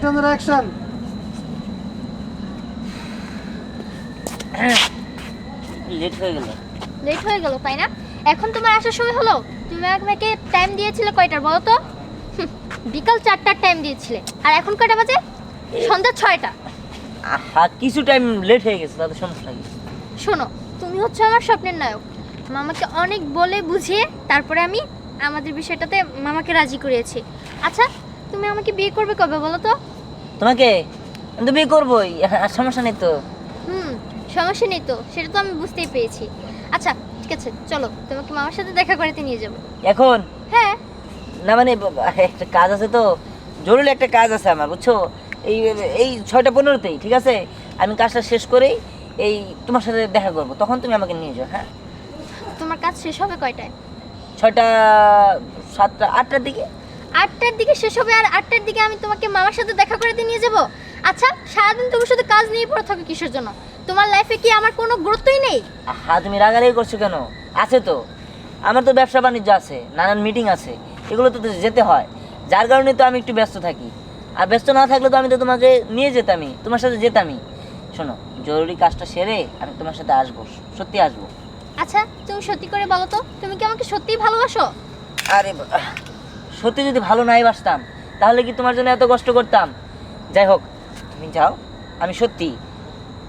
Camera action. Late হয়ে গেল। Late হয়ে গেল তাই না? এখন তোমার আসার সময় হলো। তুমি আমাকে টাইম দিয়েছিলে কয়টার বলো তো? বিকাল 4টার টাইম দিয়েছিলে, আর এখন কয়টা বাজে? সন্ধ্যা 6টা। কিছু টাইম লেট হয়ে গেছে, তাতে সমস্যা কি? শোনো, তুমি হচ্ছে আমার স্বপ্নের নায়ক। মামাকে অনেক বলে বুঝিয়ে তারপরে আমি আমাদের বিষয়টাতে মামাকে রাজি করিয়েছি। আচ্ছা, তুমি আমাকে বিয়ে করবে কবে বলো তো? তোমাকে আমি তো বিয়ে করবোই, সমস্যা নেই তো। সমস্যা নেই তো, সেটা তো আমি বুঝতেই পেরেছি। আচ্ছা ঠিক আছে, চলো তোমাকে মামার সাথে দেখা করতে নিয়ে যাবো। এখন হ্যাঁ। না মানে একটা কাজ আছে তো, জরুরি একটা কাজ আছে আমার, বুঝছো? এই এই 6:15-তেই, ঠিক আছে? আমি কাজটা শেষ করেই এই তোমার সাথে দেখা করব, তখন তুমি আমাকে নিয়ে যাও। হ্যাঁ, তোমার কাজ শেষ হবে কয়টায়? 6টা 7টা 8টার দিকে। 8টার দিকে শেষ হবে, আর 8টার দিকে আমি তোমাকে মামার সাথে দেখা করতে নিয়ে যাব? আচ্ছা, সারাদিন তুমি শুধু কাজ নিয়ে পড়ে থাকো কিসের জন্য? তোমার লাইফে কি আমার কোনো গুরুত্বই নেই? হ্যাঁ, তুমি রাগারাগি করছো কেন? আছে তো, আমার তো ব্যবসা বাণিজ্য আছে, নানান মিটিং আছে, এগুলো তো যেতে হয়, যার কারণে তো আমি একটু ব্যস্ত থাকি। আর ব্যস্ত না থাকলে তো আমি তো তোমাকে নিয়ে যেতামই, তোমার সাথে যেতামই। শোনো, জরুরি কাজটা সেরে আমি তোমার সাথে আসবো, সত্যি আসবো। আচ্ছা, তুমি সত্যি করে বলো তো, তুমি কি আমাকে সত্যিই ভালোবাসো? আরে সত্যি যদি ভালো নাই বাসতাম তাহলে কি তোমার জন্য এত কষ্ট করতাম? যাই হোক, তুমি যাও, আমি সত্যি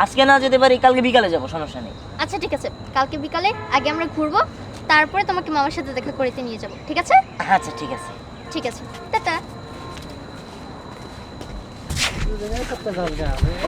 আজকে না যেতে পারি, কালকে বিকালে যাবো, সমস্যা নেই। আচ্ছা ঠিক আছে, কালকে বিকালে আগে আমরা ঘুরবো, তারপরে তোমাকে মামার সাথে দেখা করতে নিয়ে যাব, ঠিক আছে? আচ্ছা ঠিক আছে। ঠিক আছে, টাটা।